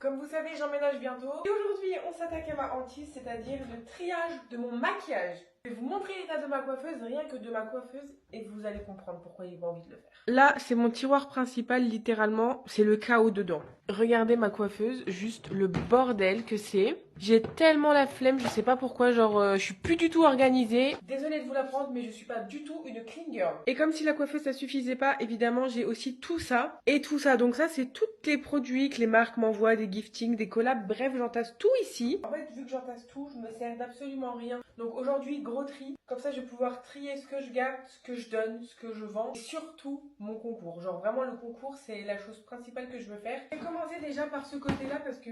Comme vous savez, j'emménage bientôt. Et aujourd'hui, on s'attaque à ma hantise, c'est-à-dire le triage de mon maquillage. Je vais vous montrer l'état de ma coiffeuse, rien que de ma coiffeuse, et vous allez comprendre pourquoi j'ai pas envie de le faire. Là, c'est mon tiroir principal, littéralement, c'est le chaos dedans. Regardez ma coiffeuse, juste le bordel que c'est. J'ai tellement la flemme, je sais pas pourquoi, je suis plus du tout organisée. Désolée de vous l'apprendre, mais je suis pas du tout une clean girl. Et comme si la coiffeuse ça suffisait pas, évidemment, j'ai aussi tout ça et tout ça. Donc ça, c'est tous les produits que les marques m'envoient, des giftings, des collabs, bref, j'entasse tout ici. En fait, vu que j'entasse tout, je me sers d'absolument rien. Donc aujourd'hui, gros tri. Comme ça, je vais pouvoir trier ce que je garde, ce que je donne, ce que je vends. Et surtout, mon concours. Genre vraiment, le concours, c'est la chose principale que je veux faire. Je vais commencer déjà par ce côté-là parce que...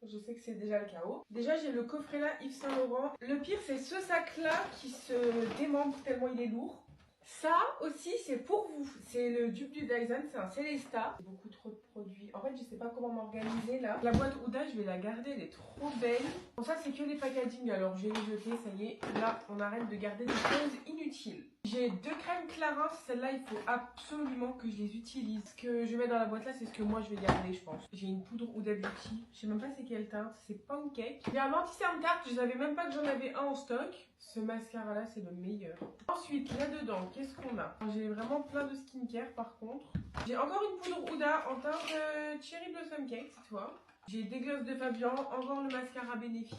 je sais que c'est déjà le chaos. Déjà, j'ai le coffret là, Yves Saint Laurent. Le pire, c'est ce sac-là qui se démembre tellement il est lourd. Ça aussi, c'est pour vous. C'est le dupe du Dyson, c'est un Celesta. Beaucoup trop de produits. En fait, je sais pas comment m'organiser là. La boîte Ouda, je vais la garder, elle est trop belle. Bon, ça, c'est que les packaging, alors je vais les jeter, ça y est. Là, on arrête de garder des choses inutiles. J'ai deux crèmes Clarins, celles-là, il faut absolument que je les utilise. Ce que je mets dans la boîte là, c'est ce que moi je vais garder, je pense. J'ai une poudre Huda Beauty, je sais même pas c'est quelle teinte, c'est Pancake. J'ai un anti-cerne tarte, je savais même pas que j'en avais un en stock. Ce mascara là, c'est le meilleur. Ensuite, là-dedans, qu'est-ce qu'on a? J'ai vraiment plein de skincare par contre. J'ai encore une poudre Huda en teinte Cherry Blossom Cake cette fois. J'ai des glosses de Fabian, encore le mascara Benefit,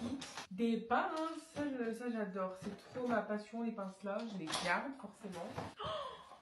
des pinces, ça j'adore, c'est trop ma passion les pinces là, je les garde forcément.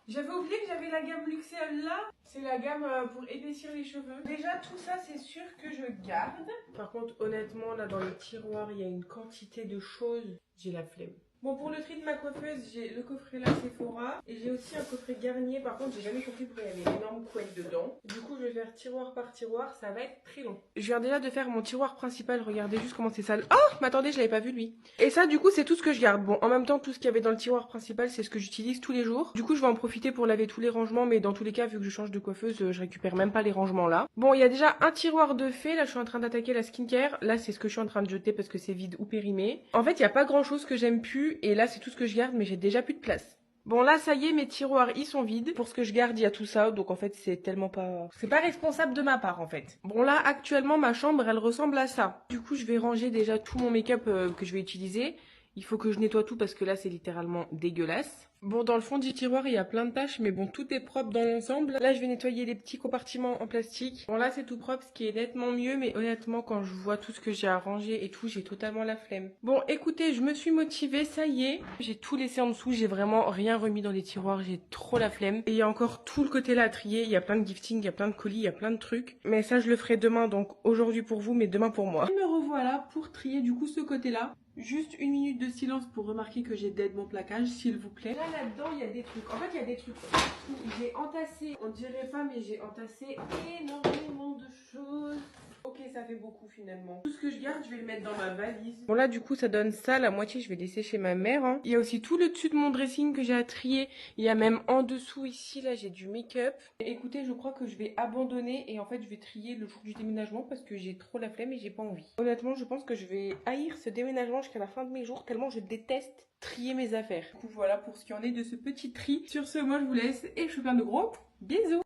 J'avais oublié que j'avais la gamme Luxéal là, c'est la gamme pour épaissir les cheveux. Déjà tout ça c'est sûr que je garde. Par contre honnêtement là dans les tiroirs il y a une quantité de choses, j'ai la flemme. Bon, pour le tri de ma coiffeuse, j'ai le coffret là Sephora et j'ai aussi un coffret Garnier. Par contre, j'ai jamais compris pourquoi il y avait une énorme couette dedans. Du coup, je vais faire tiroir par tiroir, ça va être très long. Je viens déjà de faire mon tiroir principal, regardez juste comment c'est sale. Oh, mais attendez, je l'avais pas vu lui. Et ça, du coup, c'est tout ce que je garde. Bon, en même temps, tout ce qu'il y avait dans le tiroir principal, c'est ce que j'utilise tous les jours. Du coup, je vais en profiter pour laver tous les rangements, mais dans tous les cas, vu que je change de coiffeuse, je récupère même pas les rangements là. Bon, il y a déjà un tiroir de fait. Là, je suis en train d'attaquer la skincare. Là, c'est ce que je suis en train de jeter parce que c'est vide ou périmé. En fait, il y a pas grand chose que j'aime plus. Et là, c'est tout ce que je garde, mais j'ai déjà plus de place. Bon, là, ça y est, mes tiroirs, ils sont vides. Pour ce que je garde, il y a tout ça. Donc, en fait, c'est tellement pas... c'est pas responsable de ma part, en fait. Bon, là, actuellement, ma chambre, elle ressemble à ça. Du coup, je vais ranger déjà tout mon make-up que je vais utiliser. Il faut que je nettoie tout parce que là, c'est littéralement dégueulasse. Bon, dans le fond du tiroir, il y a plein de taches, mais bon, tout est propre dans l'ensemble. Là, je vais nettoyer les petits compartiments en plastique. Bon, là, c'est tout propre, ce qui est nettement mieux, mais honnêtement, quand je vois tout ce que j'ai à ranger et tout, j'ai totalement la flemme. Bon, écoutez, je me suis motivée, ça y est. J'ai tout laissé en dessous, j'ai vraiment rien remis dans les tiroirs, j'ai trop la flemme. Et il y a encore tout le côté là à trier, il y a plein de giftings, il y a plein de colis, il y a plein de trucs. Mais ça, je le ferai demain, donc aujourd'hui pour vous, mais demain pour moi. Et me revoilà pour trier du coup ce côté-là. Juste une minute de silence pour remarquer que j'ai dead mon plaquage, s'il vous plaît. Là-dedans, il y a des trucs. En fait, il y a des trucs partout. J'ai entassé, on dirait pas, mais j'ai entassé énormément de choses. Ok, ça fait beaucoup finalement. Tout ce que je garde, je vais le mettre dans ma valise. Bon là, du coup, ça donne ça. La moitié, je vais laisser chez ma mère. Hein. Il y a aussi tout le dessus de mon dressing que j'ai à trier. Il y a même en dessous ici, là, j'ai du make-up. Écoutez, je crois que je vais abandonner et en fait, je vais trier le jour du déménagement parce que j'ai trop la flemme et j'ai pas envie. Honnêtement, je pense que je vais haïr ce déménagement jusqu'à la fin de mes jours tellement je déteste trier mes affaires. Du coup, voilà pour ce qui en est de ce petit tri. Sur ce, moi, je vous laisse et je vous fais plein de gros bisous.